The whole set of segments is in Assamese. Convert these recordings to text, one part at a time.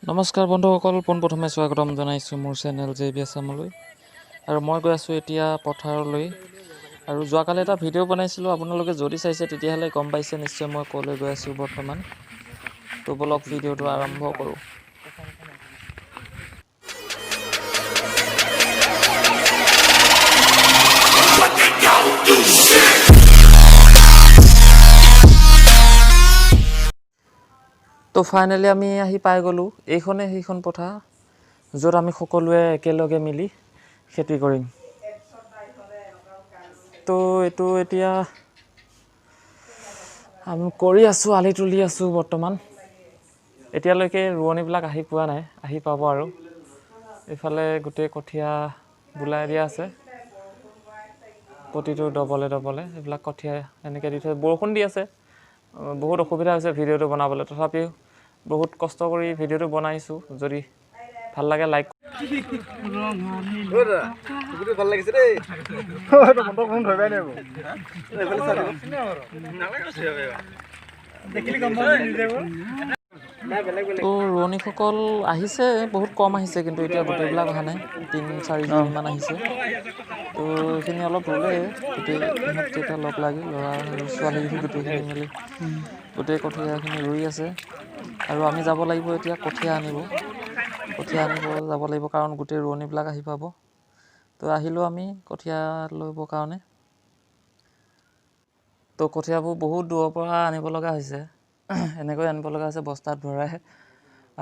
নমস্কাৰ বন্ধুসকল, পোনপ্ৰথমে স্বাগতম জনাইছোঁ মোৰ চেনেল JB আছামলৈ। আৰু মই গৈ আছোঁ এতিয়া পথাৰলৈ। আৰু যোৱাকালি এটা ভিডিঅ' বনাইছিলোঁ, আপোনালোকে যদি চাইছে তেতিয়াহ'লে গম পাইছে নিশ্চয় মই ক'লৈ গৈ আছোঁ বৰ্তমান। তো বলক ভিডিঅ'টো আৰম্ভ কৰোঁ। তো ফাইনেলি আমি আহি পাই গ'লোঁ। এইখনে সেইখন পথাৰ য'ত আমি সকলোৱে একেলগে মিলি খেতি কৰিম। তো এইটো এতিয়া আমি কৰি আছোঁ, আলি তুলি আছোঁ বৰ্তমান। এতিয়ালৈকে ৰোৱনীবিলাক আহি পোৱা নাই, আহি পাব আৰু। এইফালে গোটেই কঠীয়া বোলাই দিয়া আছে, প্ৰতিটো ডবলে ডবলে এইবিলাক কঠীয়া এনেকৈ দি থৈ বৰষুণ দি আছে। বহুত অসুবিধা হৈছে ভিডিঅ'টো বনাবলৈ, তথাপিও বহুত কষ্ট কৰি ভিডিঅ'টো বনাইছোঁ। যদি ভাল লাগে লাইক ভাল লাগিছে দেই। তো ৰোৱনীসকল আহিছে, বহুত কম আহিছে, কিন্তু এতিয়া গোটেইবিলাক অহা নাই। 3-4জনীমান আহিছে। তো এইখিনি অলপ ৰুলে, গোটেই ইহঁতকেইটা লগ লাগি ল'ৰা আৰু ছোৱালী গোটেইখিনি মিলি গোটেই কঠীয়াখিনি ৰুই আছে। আৰু আমি যাব লাগিব এতিয়া কঠীয়া আনিব যাব লাগিব, কাৰণ গোটেই ৰোৱনীবিলাক আহি পাব। তো আহিলোঁ আমি কঠীয়া ল'বৰ কাৰণে। তো কঠীয়াবোৰ বহুত দূৰৰ পৰা আনিব লগা হৈছে, এনেকৈ আনিব লগা হৈছে বস্তাত ভৰাই।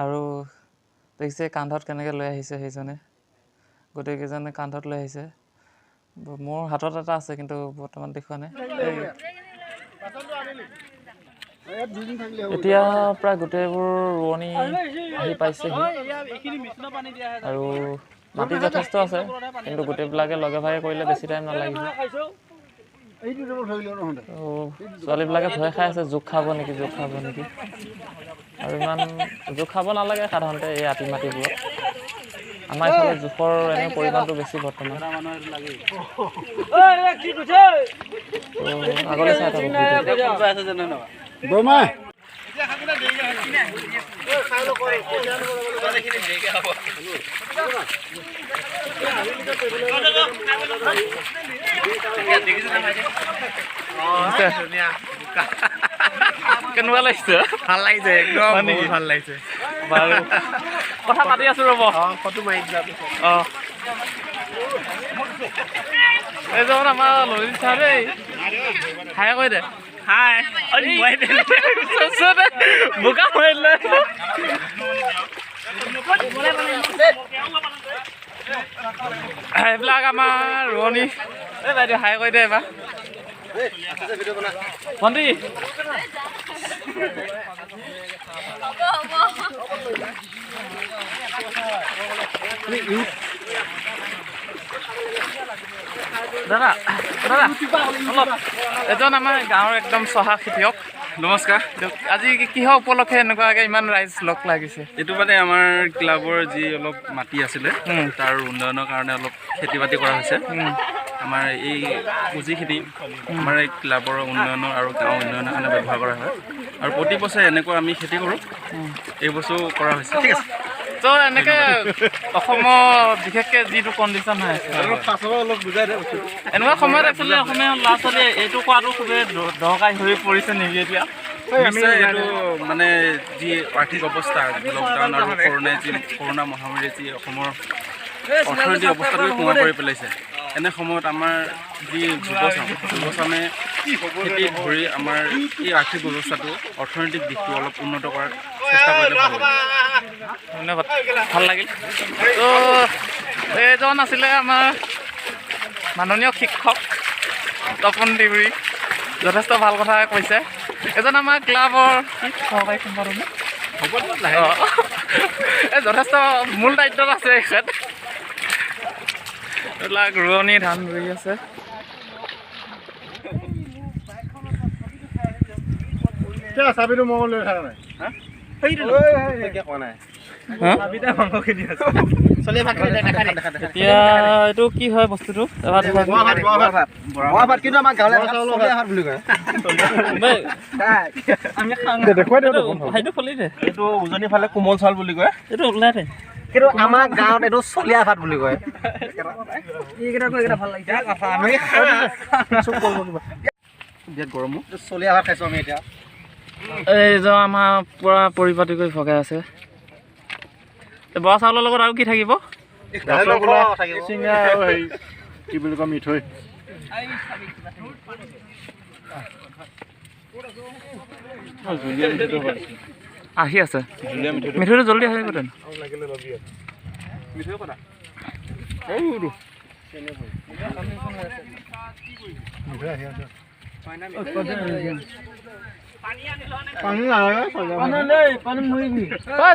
আৰু দেখিছে কান্ধত কেনেকৈ লৈ আহিছে সেইজনে, গোটেইকেইজনে কান্ধত লৈ আহিছে। মোৰ হাতত এটা আছে, কিন্তু বৰ্তমান দেখুওৱা নাই। এতিয়া প্ৰায় গোটেইবোৰ ৰোৱনী আহি পাইছেহি, আৰু মাটি যথেষ্ট আছে, কিন্তু গোটেইবিলাকে লগে ভাগে কৰিলে বেছি টাইম নালাগিব। ছোৱালীবিলাকে ভয় খাই আছে, জোক খাব নেকি। আৰু ইমান জোক খাব নালাগে সাধাৰণতে এই আতি মাটিবোৰত। আমাৰ এইফালে জোখৰ এনে পৰিমাণটো বেছি বৰ্তমান। আগলৈ চাই থাকক। কেনেকুৱা লাগিছে? ভাল লাগিছে, একদম ভাল লাগিছে। বাৰু কথা পাতি আছো ৰ'ব। ফটো মাৰি দিলা। এইজন আমাৰ ললিত ছাৰ দেই, হাই কৈ দে। হাই বোকা মাৰিলে। এইবিলাক আমাৰ ৰোৱনী। এই বাইদেউ হাই কৈ দে এবাৰ। ভণ্টি দাদা অলপ, এজন আমাৰ গাঁৱৰ একদম চহা খেতিয়ক। নমস্কাৰ। আজি কিহৰ উপলক্ষে এনেকুৱাকৈ ইমান ৰাইজ লগ লাগিছে? এইটো মানে আমাৰ ক্লাবৰ যি অলপ মাটি আছিলে, তাৰ উন্নয়নৰ কাৰণে অলপ খেতি বাতি কৰা হৈছে। আমাৰ এই পুঁজিখিনি আমাৰ এই ক্লাবৰ উন্নয়নৰ আৰু গাঁও উন্নয়নৰ কাৰণে ব্যৱহাৰ কৰা হয়। আৰু প্ৰতি বছৰে এনেকুৱা আমি খেতি কৰোঁ, এই বছৰো কৰা হৈছে। ঠিক আছে। তো এনেকৈ অসমৰ বিশেষকৈ যিটো কণ্ডিশ্যন হৈ আছে, অলপ বুজাই দে। এনেকুৱা সময়ত একচুৱেলি অসমীয়া ল'ৰা ছোৱালীয়ে এইটো কৰাটো খুবেই দৰকাৰী হৈ পৰিছে নেকি এতিয়া? নিশ্চয় এইটো মানে যি আৰ্থিক অৱস্থা, লকডাউন আৰু কৰোণা মহামাৰীয়ে যি অসমৰ অৰ্থনৈতিক অৱস্থাটোৱে কোঙা কৰি পেলাইছে। এনে সময়ত আমাৰ যি যুৱচামে খেতিত ধৰি আমাৰ এই আৰ্থিক ব্যৱস্থাটো, অৰ্থনৈতিক দিশটো অলপ উন্নত কৰাৰ চেষ্টা কৰিলে ভাল হ'ব। ধন্যবাদ, ভাল লাগিল। তো এইজন আছিলে আমাৰ মাননীয় শিক্ষক তপন দেউৰী, যথেষ্ট ভাল কথা কৈছে। এজন আমাৰ ক্লাবৰ সহকাৰী সম্পাদক, এই যথেষ্ট মূল দায়িত্বত আছে এখেত। এইবিলাক ৰোৱনী ধান ৰুই আছে। চাবিটো মই লৈ থকা নাই। এতিয়া এইটো কি হয় বস্তুটো এইটো উজনি ফালে কোমল চাউল বুলি কয়। এইটো ওলাই দে কিন্তু আমাৰ গাঁৱত এইটো চলীয়া ভাত বুলি কয়। বিৰাট গৰমো। চলীয়া ভাত খাইছোঁ আমি এতিয়া। এই যে আমাৰ পুৰা পৰিপাটি কৰি ভগাই আছে। বৰা চাউলৰ লগত আৰু কি থাকিব? চিঙা আৰু হেৰি কি বুলি কয় মিঠৈ। আহি আছে মিঠৈটো জলদি আহিব তেন।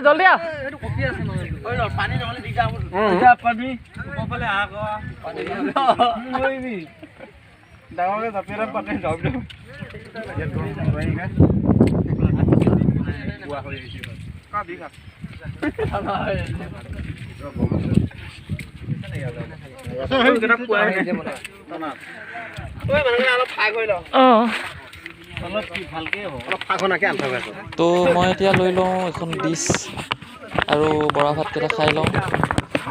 জলদি আহ। ডাঙৰকে জাপিৰে পাতে যাওক তো মই এতিয়া লৈ লওঁ এখন ডিছ আৰু বৰা ভাতকেইটা খাই লওঁ,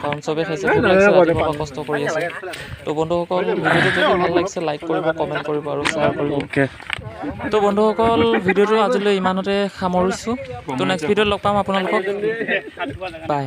কাৰণ চবেই খাইছে, ভোক লাগিছে, ৰাতিপুৱাৰ পৰা কষ্ট কৰি আছে। তো বন্ধুসকল ভিডিঅ'টো যদি ভাল লাগিছে লাইক কৰিব, কমেণ্ট কৰিব আৰু শ্বেয়াৰ কৰিব। তো বন্ধুসকল ভিডিঅ'টো আজিলৈ ইমানতে সামৰিছোঁ। তো নেক্সট ভিডিঅ'ত লগ পাম আপোনালোকক। বাই।